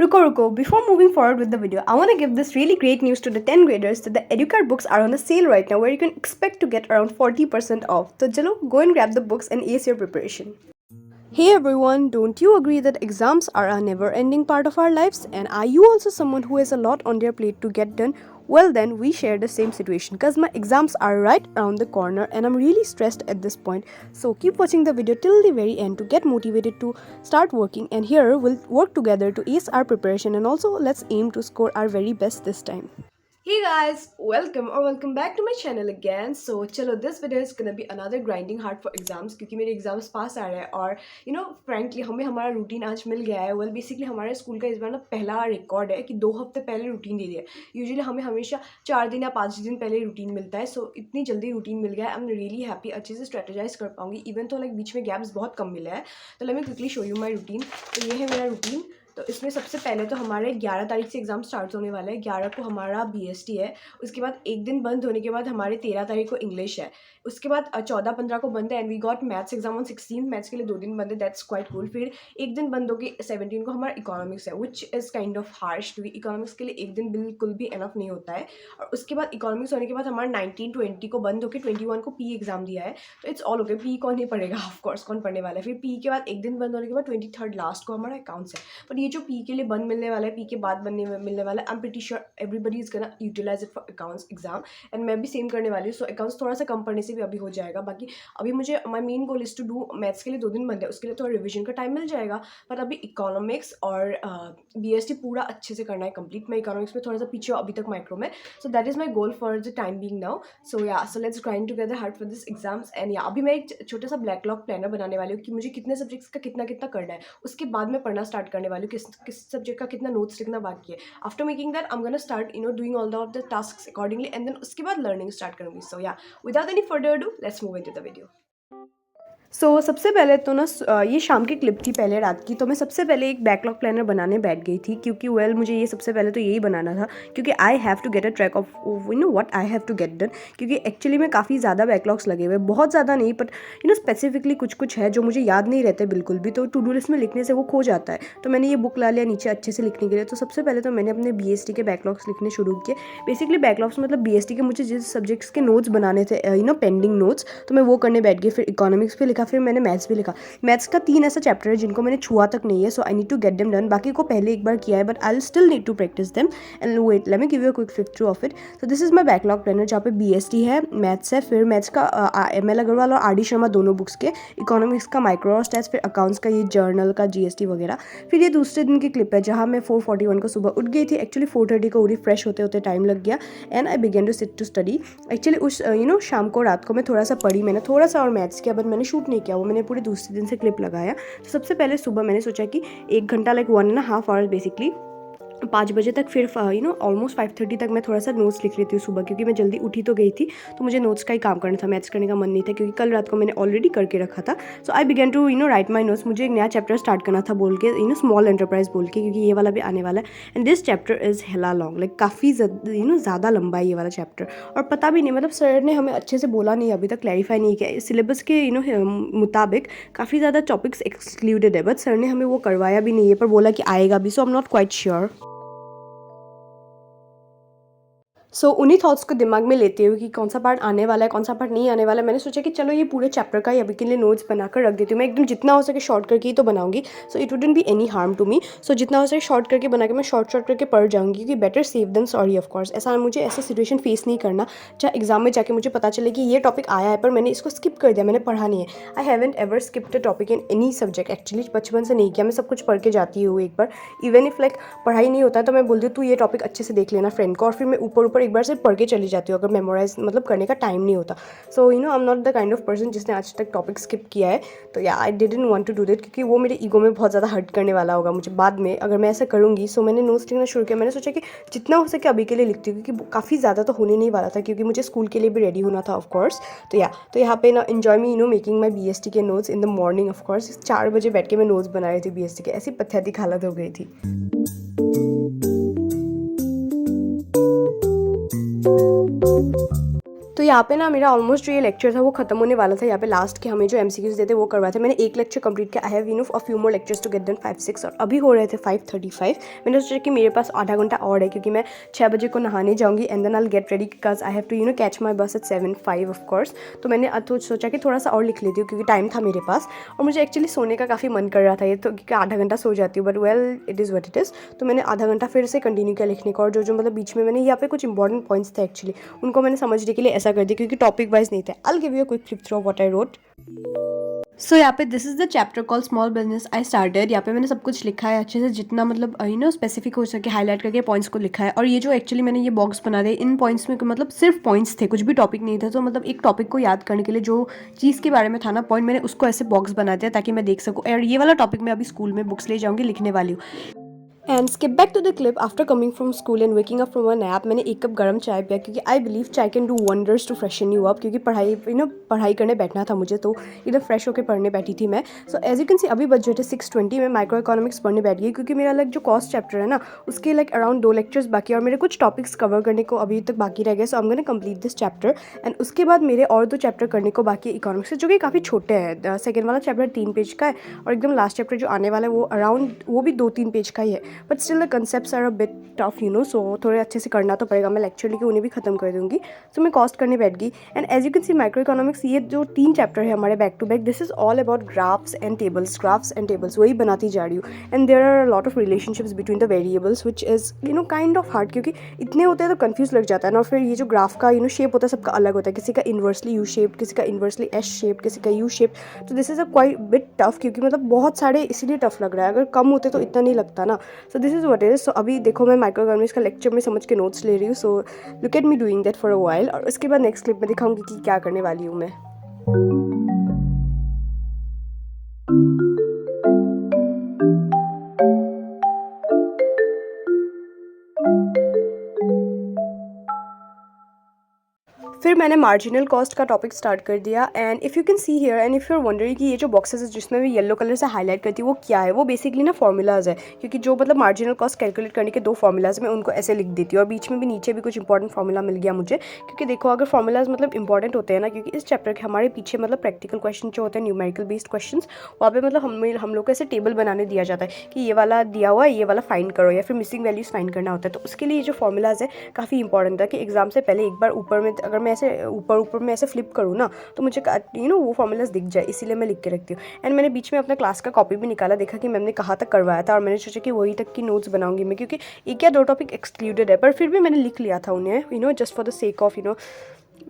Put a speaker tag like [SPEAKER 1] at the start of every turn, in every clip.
[SPEAKER 1] Ruko, before moving forward with the video, I want to give this really great news to the 10th graders that the Educard books are on the sale right now where you can expect to get around 40% off. So chalo, go and grab the books and ace your preparation. Hey everyone, don't you agree that exams are a never ending part of our lives? And are you also someone who has a lot on their plate to get done? Well, then we share the same situation because my exams are right around the corner and I'm really stressed at this point. So keep watching the video till the very end to get motivated to start working. And here we'll work together to ace our preparation and also let's aim to score our very best this time. Hey guys, welcome back to my channel again. So चलो this video is gonna be another grinding hard for exams क्योंकि मेरे exams पास आ रहे हैं और frankly हमें हमारा routine आज मिल गया है. Well basically हमारे स्कूल का इस बार ना पहला रिकॉर्ड है कि 2 हफ्ते पहले रूटीन दे दिया है. यूजुअली हमें हमेशा 4 दिन या 5 दिन पहले रूटीन मिलता है. सो इतनी जल्दी रूटीन मिल गया है. आई एम रियली हैप्पी, अच्छे से स्ट्रेटेजाइज कर पाऊंगी. इवन तो लाइक बीच में गैप्स बहुत कम मिला है. तो let me quickly show you my routine. तो ये है मेरा रूटीन. तो इसमें सबसे पहले तो हमारे 11 तारीख से एग्ज़ाम स्टार्ट होने वाला है. 11 को हमारा बीएसटी है. उसके बाद एक दिन बंद होने के बाद हमारे 13 तारीख को इंग्लिश है. उसके बाद 14-15 को बंद है and we got maths exam on 16. Maths के लिए 2 दिन बंद है, दैट्स क्वाइट कूल. फिर एक दिन बंद होगी 17 को हमारा इकोनॉमिक्स है which is kind of harsh क्योंकि इकोनॉमिक्स के लिए एक दिन बिल्कुल भी एनफ नहीं होता है. और उसके बाद इकोनॉमिक्स होने के बाद हमारा 19-20 को बंद होकर 21 को पी एग्जाम दिया है. तो इट्स ऑल ओके. पी कौन नहीं पढ़ेगा, ऑफकोर्स कौन पढ़ने वाला है. फिर पी के बाद एक दिन बंद होने के बाद 23 लास्ट को हमारा अकाउंट्स है. पर ये जो पी के लिए बंद मिलने वाला है, पी के बाद मिलने वाला है, I am pretty sure everybody is gonna utilise it for accounts exam and मैं भी सेम करने वाली हूँ. सो अकाउंट्स थोड़ा सा कम पढ़ने से भी अभी हो जाएगा. बाकी अभी मुझे my main goal is to do maths के लिए 2 दिन बंद है, उसके लिए थोड़ा रिविजन का टाइम मिल जाएगा. पर अभी इकोनॉमिक्स और बीएसटी पूरा अच्छे से करना है कंप्लीट. मैं इकोनॉमिक्स में थोड़ा सा पीछे अभी तक माइक्रो में. So that is my goal for the time being now. So let's grind together hard for this exams. And अभी मैं एक छोटा सा ब्लैक लॉक प्लानर बनाने वाली हूँ कि मुझे कितने सब्जेक्ट्स का कितना कितना करना है. उसके बाद मैं पढ़ना स्टार्ट करने वाली हूँ किस सब्जेक्ट का कितना नोट्स लिखना बाकी है. After making that I am gonna start doing all of the tasks accordingly and then उसके बाद लर्निंग स्टार्ट करूँगी. So yeah without any further do let's move into the video. सबसे पहले तो ना ये शाम की क्लिप थी पहले रात की. तो मैं सबसे पहले एक बैकलॉग प्लानर बनाने बैठ गई थी क्योंकि मुझे ये सबसे पहले तो यही बनाना था क्योंकि I have to get a track of what I have to get done. क्योंकि एक्चुअली में काफ़ी ज़्यादा बैकलॉग्स लगे हुए, बहुत ज़्यादा नहीं बट स्पेसिफिकली कुछ है जो मुझे याद नहीं रहते बिल्कुल भी. तो टू डू लिस्ट में लिखने से वो खो जाता है. तो मैंने ये बुक ला लिया नीचे अच्छे से लिखने के लिए. तो सबसे पहले तो मैंने अपने बीएसटी के बैकलॉग्स लिखने शुरू किए. बेसिकली बैकलॉग्स मतलब बीएसटी के मुझे जिस सब्जेक्ट्स के नोट्स बनाने थे पेंडिंग नोट्स, तो मैं वो करने बैठ गई. फिर इकोनॉमिक्स पे लिखा, फिर मैंने मैथ्स पे लिखा. मैथ्स का 3 ऐसा चैप्टर है जिनको मैंने छुआ तक नहीं है. So I need to get them done. बाकी को पहले एक बार किया है but I still need to practice them and wait let me give you a quick flip through of it. So this is my backlog planner जहाँ पे BST है, मैथ्स है, फिर मैथ्स का एमएल अग्रवाल और आरडी शर्मा दोनों बुक्स के, economics का माइक्रो और स्टैट्स, फिर अकाउंट्स का ये जर्नल का जीएसटी वगैरह. फिर ये दूसरे दिन की क्लिप है जहाँ मैं 4:41 को सुबह उठ गई थी. एक्चुअली 4:30 को उड़ी, फ्रेश होते होते टाइम लग गया and I begin to sit to study. Actually उस शाम को रात को मैं थोड़ा सा पढ़ी, मैंने थोड़ा सा और मैथ्स किया बट मैंने शूट नहीं किया, वो मैंने पूरे दूसरे दिन से क्लिप लगाया. तो सबसे पहले सुबह मैंने सोचा कि 1 घंटा लाइक 1.5 आवर्स बेसिकली 5 बजे तक, फिर ऑलमोस्ट 5:30 तक मैं थोड़ा सा नोट्स लिख लेती हूँ सुबह क्योंकि मैं जल्दी उठी तो गई थी. तो मुझे नोट्स का ही काम करना था, मैथ्स करने का मन नहीं था क्योंकि कल रात को मैंने ऑलरेडी करके रखा था. So I begin to write my notes. मुझे एक नया चैप्टर स्टार्ट करना था बोल के स्मॉल एंटरप्राइज बोल के क्योंकि ये वाला भी आने वाला है. And this chapter is hella long, like काफ़ी ज़्यादा लंबा है ये वाला चैप्टर. और पता भी नहीं, मतलब सर ने हमें अच्छे से बोला नहीं, अभी तक क्लैरिफाई नहीं किया. सिलेबस के मुताबिक काफ़ी ज़्यादा टॉपिक्स एक्सक्लूडेड है बट सर ने हमें वो करवाया भी नहीं है पर बोला कि आएगा भी. So I am not quite sure. उन्हीं थॉट्स को दिमाग में लेते हुए कि कौन सा पार्ट आने वाला है कौन सा पार्ट नहीं आने वाला है, मैंने सोचा कि चलो ये पूरे चैप्टर का ही अभी के लिए नोट्स बनाकर रख देती हूँ. मैं एकदम जितना हो सके शॉर्ट करके ही तो बनाऊंगी. So it wouldn't be any harm to me. So जितना हो सके शॉर्ट करके बना के मैं शॉर्ट करके पढ़ जाऊँगी क्योंकि better safe than sorry. Of course मुझे ऐसा सिचुएशन फेस नहीं करना जहाँ एग्जाम में जाके मुझे पता चले कि ये टॉपिक आया है पर मैंने इसको स्किप कर दिया, मैंने पढ़ा नहीं है. I haven't ever skipped a topic in any subject. Actually बचपन से नहीं किया, मैं सब कुछ पढ़ के जाती हूँ एक बार. इवन इफ लाइक पढ़ाई नहीं होता है तो मैं बोलती हूँ तू ये टॉपिक अच्छे से देख लेना फ्रेंड को, और फिर मैं ऊपर एक बार से पढ़ के चली जाती हूँ अगर मेमोराइज मतलब करने का टाइम नहीं होता. So I am not the kind of person जिसने आज तक टॉपिक स्किप किया है. तो yeah I didn't want to do that क्योंकि वो मेरे ईगो में बहुत ज़्यादा हर्ट करने वाला होगा मुझे बाद में अगर मैं ऐसा करूँगी. सो मैंने नोट्स लिखना शुरू किया. मैंने सोचा कि जितना हो सके अभी के लिए लिखती हूँ क्योंकि काफ़ी ज़्यादा तो होने नहीं वाला था क्योंकि मुझे स्कूल के लिए भी रेडी होना था ऑफकोर्स. तो यहाँ पे ना enjoy me making my BST के notes in the morning. Of course 4 बजे बैठ के मैं नोट्स बना रही थी बीएसटी के. ऐसी पथेटिक हालत हो गई थी. तो तो यहाँ पे ना मेरा ऑलमोस्ट जो ये लेक्चर था वो खत्म होने वाला था। यहाँ पे लास्ट के हमें जो MCQs देते वो करवाए थे। मैंने एक लेक्चर कंप्लीट किया। I have a few more lectures to get done 5-6 और अभी हो रहे थे 5:35। मैंने सोचा कि मेरे पास आधा घंटा और है क्योंकि मैं 6 बजे को नहाने जाऊँगी and then I get ready because I have to catch my bus at 7:05 of course. तो मैंने सोचा कि थोड़ा सा और लिख लेती हूँ क्योंकि टाइम था मेरे पास और मुझे एक्चुअली सोने का काफ़ी मन कर रहा था ये तो, क्योंकि आधा घंटा सो जाती हूँ but well it is what it is. तो मैंने आधा घंटा फिर से कंटिन्यू किया लिखने का और जो मतलब बीच में मैंने यहाँ पे कुछ इंपॉर्टेंट पॉइंट्स थे एक्चुअली उनको मैंने समझने के लिए ऐसा कर दिया क्योंकि टॉपिक वाइज नहीं थे। I'll give you a quick flip through of what I wrote. सो यहाँ पे this is the chapter call small business I started. यहाँ पे मैंने सब कुछ लिखा है अच्छे से जितना मतलब स्पेसिफिक हो सके हाईलाइट करके पॉइंट्स को लिखा है। और ये जो एक्चुअली मैंने ये बॉक्स बना दिए इन पॉइंट्स में मतलब सिर्फ पॉइंट्स थे, कुछ भी टॉपिक नहीं था। तो मतलब एक टॉपिक को याद करने के लिए जो चीज़ के बारे में था ना पॉइंट, मैंने उसको ऐसे बॉक्स बना दिया ताकि मैं देख सकूँ। और ये वाला टॉपिक मैं अभी स्कूल में बुक्स ले जाऊँगी लिखने वाली हूँ। And skip back to the clip after coming from school and waking up from a nap. मैंने 1 कप गर्म चाय पिया क्योंकि I believe chai can do wonders to freshen you up, क्योंकि पढ़ाई करने बैठना था मुझे तो इधर फ्रेश होकर पढ़ने बैठी थी मैं। So as you can see अभी बज रहे थे 6:20 में माइक्रो इकोनॉमिक्स पढ़ने बैठ गई क्योंकि मेरा जो कॉस्ट चैप्टर है ना उसके अराउंड 2 लेक्चर्स बाकी और मेरे कुछ टॉपिक्स कवर करने को अभी तक बाकी रह गए। So I am gonna complete this chapter and उसके बाद मेरे और 2 चैप्टर करने को बाकी है इकोनॉमिक्स से, जो कि काफ़ी छोटे हैं। सेकेंड वाला चैप्टर 3 पेज का है और एकदम लास्ट चैप्टर जो आने वाला है वो अराउंड वो भी 2-3 पेज का ही है but still concepts are a bit tough so थोड़े अच्छे से करना तो पड़ेगा। मैं लेक्चर लेके उन्हें भी खत्म कर दूंगी। सो मैं कॉस्ट करने बैठ गई and as you can see micro economics ये जो 3 चैप्टर है हमारे back to back, this is all about graphs and tables वही बनाती जा रही हूँ। And there are lot of relationships between the variables which is kind of hard क्योंकि इतने होते हैं तो कंफ्यूज लग जाता है ना। और फिर ये जो ग्राफ का शेप होता है सबका अलग होता है, किसी का इन्वर्सली यू शेप, किसी का इन्वर्सली एस शेप, किसी का यू शेप। तो this is a quite bit tough क्योंकि मतलब बहुत सारे इसीलिए टफ लग रहा है, अगर कम होते तो इतना नहीं लगता ना। So this is what it is. So अभी देखो मैं माइक्रो इकोनॉमिक्स का लेक्चर में समझ के नोट्स ले रही हूँ। So look at me doing that for a while और उसके बाद नेक्स्ट क्लिप में दिखाऊंगी कि क्या करने वाली हूँ मैं। फिर मैंने मार्जिनल कॉस्ट का टॉपिक स्टार्ट कर दिया and if you can see here and if you are wondering कि ये जो बॉक्सेस है जिसमें भी येलो कलर से हाईलाइट करती है वो क्या है, वो बेसिकली ना फॉर्मूलाज है क्योंकि जो मतलब मार्जिनल कॉस्ट कैलकुलेट करने के 2 फॉर्मूलाज मैं उनको ऐसे लिख देती हूँ और बीच में भी नीचे भी कुछ इंपॉर्टेंट फॉर्मूला मिल गया मुझे क्योंकि देखो अगर फॉर्मूलाज मतलब इंपॉर्टेंट होते हैं ना, क्योंकि इस चैप्टर के हमारे पीछे मतलब प्रैक्टिकल क्वेश्चन जो होते हैं न्यूमेरिकल बेस्ड क्वेश्चन, वहाँ पे मतलब हम लोग को ऐसे टेबल बनाने दिया जाता है कि ये वाला दिया हुआ है ये वाला फाइंड करो या फिर मिसिंग वैल्यूज फाइंड करना होता है। तो उसके लिए ये जो फॉर्मूलाज है काफ़ी इंपॉर्टेंट था कि एग्जाम से पहले एक बार ऊपर में अगर मैं ऐसे ऊपर में ऐसे फ्लिप करूँ ना तो मुझे वो फॉर्मूलाज दिख जाए, इसीलिए मैं लिख के रखती हूँ। एंड मैंने बीच में अपना क्लास का कॉपी भी निकाला, देखा कि मैम ने कहाँ तक करवाया था और मैंने सोचा कि वही तक की नोट्स बनाऊंगी मैं क्योंकि 1 या 2 टॉपिक एक्सक्लूडेड है पर फिर भी मैंने लिख लिया था उन्हें just for the sake of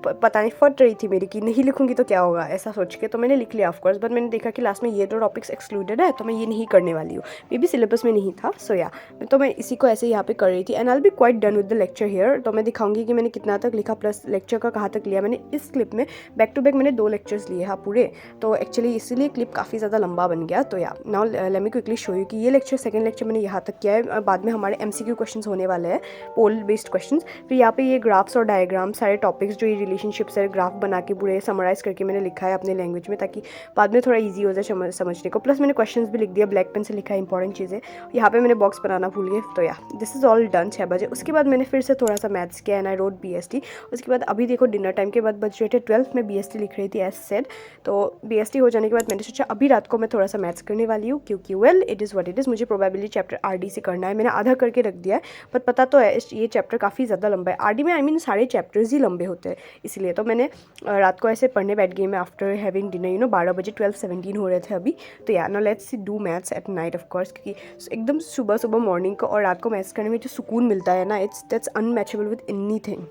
[SPEAKER 1] पता नहीं फट रही थी मेरी कि नहीं लिखूंगी तो क्या होगा ऐसा सोच के, तो मैंने लिख लिया ऑफकोर्स। बट मैंने देखा कि लास्ट में ये 2 टॉपिक्स एक्सक्लूडेड है तो मैं ये नहीं करने वाली हूँ, मे बी सिलेबस में नहीं था। सो या तो मैं इसी को ऐसे यहाँ पे कर रही थी and I will be quite done with the lecture here. तो मैं दिखाऊंगी कि मैंने कितना तक लिखा प्लस लेक्चर का कहाँ तक लिया। मैंने इस क्लिप में बैक टू बैक मैंने 2 लेक्चर्स लिए हाँ पूरे, तो एक्चुअली इसीलिए क्लिप काफ़ी ज़्यादा लंबा बन गया। तो या now let me quickly show you कि ये सेकंड लेक्चर मैंने यहाँ तक किया है। बाद में हमारे MCQ क्वेश्चन होने वाले हैं, पोल बेस्ड क्वेश्चन। फिर यहाँ पे ये ग्राफ्स और डायग्राम सारे टॉपिक्स जो ये रिलेशनशिप्स है ग्राफ बना के पूरे समराइज़ करके मैंने लिखा है अपने लैंग्वेज में ताकि बाद में थोड़ा इजी हो जाए समझने को। प्लस मैंने क्वेश्चंस भी लिख दिया, ब्लैक पेन से लिखा है इंपॉर्टेंट चीज़ें। यहाँ पे मैंने बॉक्स बनाना भूल गए। तो या दिस इज़ ऑल डन 6 बजे। उसके बाद मैंने फिर से थोड़ा सा मैथ्स किया एंड आई रोट BST। उसके बाद अभी देखो डिनर टाइम के बाद बज रहे थे 12, मैं BST लिख रही थी एज सेड। तो BST हो जाने के बाद मैंने सोचा अभी रात को मैं थोड़ा सा मैथ्स करने वाली हूँ क्योंकि well it is what it is. मुझे प्रोबेबिलिटी चैप्टर RD से करना है, मैंने आधा करके रख दिया है पर पता तो है ये चैप्टर काफ़ी ज़्यादा लंबा है। RD में आई मीन सारे चैप्टर्स ही लंबे होते हैं, इसलिए तो मैंने रात को ऐसे पढ़ने बैठ गई मैं आफ्टर हैविंग डिनर 12 बजे 12:17 हो रहे थे अभी। तो या now let's do maths at night of course, क्योंकि एकदम सुबह मॉर्निंग को और रात को मैथ्स करने में जो सुकून मिलता है ना दैट्स अनमैचेबल विद एनीथिंग।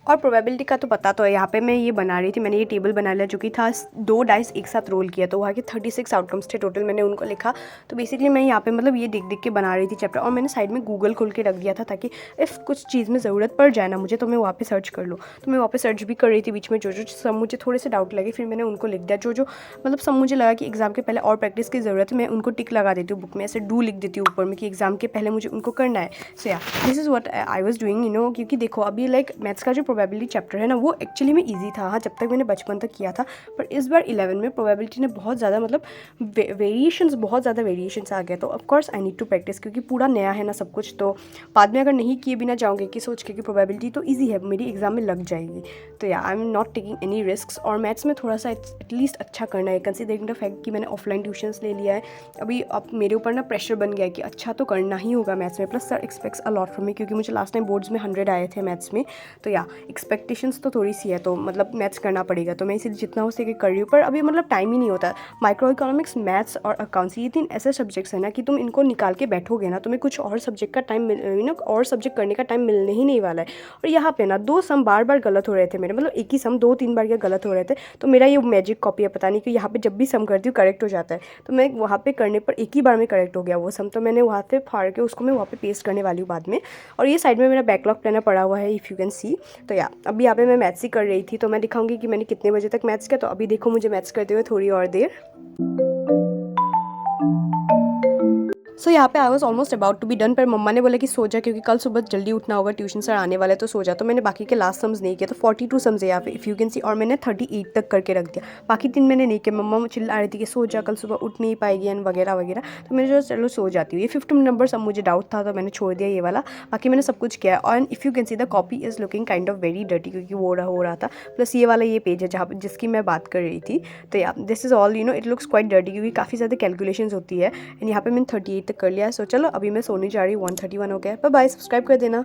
[SPEAKER 1] और प्रोबेबिलिटी का तो पता तो है, यहाँ पे मैं ये बना रही थी, मैंने ये टेबल बना लिया जो कि था 2 डाइस एक साथ रोल किया तो वहाँ के 36 आउटकम्स थे टोटल, मैंने उनको लिखा। तो बेसिकली मैं यहाँ पे मतलब ये देख के बना रही थी चैप्टर और मैंने साइड में गूगल खोल के रख दिया था ताकि इफ़ कुछ चीज़ में ज़रूरत पड़ जाए ना मुझे तो मैं वहाँ पे सर्च कर लूँ। तो मैं वहाँ पे सर्च भी कर रही थी बीच में, जो सब मुझे थोड़े से डाउट लगे फिर मैंने उनको लिख दिया। जो मतलब सब मुझे लगा कि एग्जाम के पहले और प्रैक्टिस की ज़रूरत है मैं उनको टिक लगा देती हूँ बुक में, ऐसे डू लिख देती हूँ ऊपर में कि एग्जाम के पहले मुझे उनको करना है। सो या this is what I was doing क्योंकि देखो अभी मैथ्स का जो प्रोबेबिलिटी चैप्टर है ना वो एक्चुअली में ईजी था, हाँ, जब तक मैंने बचपन तक किया था। पर इस बार 11 में प्रोबेबिलिटी ने बहुत ज़्यादा मतलब बहुत ज़्यादा वेरिएशंस आ गया। तो of course I need to practice, क्योंकि पूरा नया है ना सब कुछ, तो बाद में अगर नहीं किए बिना जाओगे कि सोच के कि प्रोबेबिलिटी तो ईजी है, मेरी एग्जाम में लग जाएगी, तो yeah I am not taking any risk. और मैथ्स में थोड़ा सा एटलीस्ट अच्छा करना है, कंसीडरिंग द फैक्ट कि मैंने ऑफलाइन ट्यूशन्स ले लिया है। अभी अब मेरे ऊपर ना प्रेशर बन गया है कि अच्छा तो करना ही होगा मैथ्स में, plus sir aspects a lot from me, क्योंकि मुझे लास्ट टाइम बोर्ड्स में 100 आए थे मैथ्स में। तो या एक्सपेक्टेशंस तो थोड़ी सी है, तो मतलब मैथ्स करना पड़ेगा, तो मैं इसलिए जितना हो सके कर रही हूँ। पर अभी मतलब टाइम ही नहीं होता। माइक्रो इकोनॉमिक्स, मैथ्स और अकाउंट्स, ये 3 ऐसे सब्जेक्ट्स हैं ना कि तुम इनको निकाल के बैठोगे ना, तुम्हें कुछ और सब्जेक्ट का टाइम और सब्जेक्ट करने का टाइम मिलने ही नहीं वाला है। और यहाँ पे ना 2 सम बार बार गलत हो रहे थे मेरे, मतलब एक ही सम 2-3 बार क्या गलत हो रहे थे। तो मेरा ये मैजिक कॉपी है, पता नहीं कि यहाँ पे जब भी सम करती हूँ करेक्ट हो जाता है। तो मैं वहाँ पे करने पर एक ही बार में करेक्ट हो गया वो सम, तो मैंने वहाँ पे फाड़ के उसको मैं वहाँ पे पेस्ट करने वाली हूँ बाद में। और ये साइड में मेरा बैकलॉग प्लानर पड़ा हुआ है, इफ़ यू कैन सी। तो या अभी यहाँ पे मैं मैथ्स ही कर रही थी, तो मैं दिखाऊंगी कि मैंने कितने बजे तक मैथ्स किया। तो अभी देखो मुझे मैथ्स करते हुए थोड़ी और देर। सो यहाँ पे I was almost about to be done, पर मम्मा ने बोला कि सो जा, क्योंकि कल सुबह जल्दी उठना होगा, ट्यूशन सर आने वाले, तो सो जा। तो मैंने बाकी के लास्ट सम्स नहीं किया, तो 42 सम्स है यहाँ पे, इफ़ यू कैन सी। और मैंने 38 तक करके रख दिया, बाकी 3 मैंने नहीं किया। मम्मा चिल्ला रही थी कि सो जा, कल सुबह उठ नहीं पाएगी एंड वगैरह वगैरह। तो मैंने जो चलो सो जाती हूँ। ये 15 नंबर सब मुझे डाउट था, तो मैंने छोड़ दिया ये वाला, बाकी मैंने सब कुछ किया। और if you can see the copy is looking kind of very dirty, क्योंकि वो हो रहा था। प्लस ये वाला ये पेज है जहाँ जिसकी मैं बात कर रही थी। तो या this is all it looks quite dirty, क्योंकि काफ़ी ज़्यादा कैलकुलेशंस होती है। एंड यहाँ पे मैंने 38 तक कर लिया। सो चलो अभी मैं सोने जा रही हूँ, 1:31 हो गया। बाय बाय, सब्सक्राइब कर देना।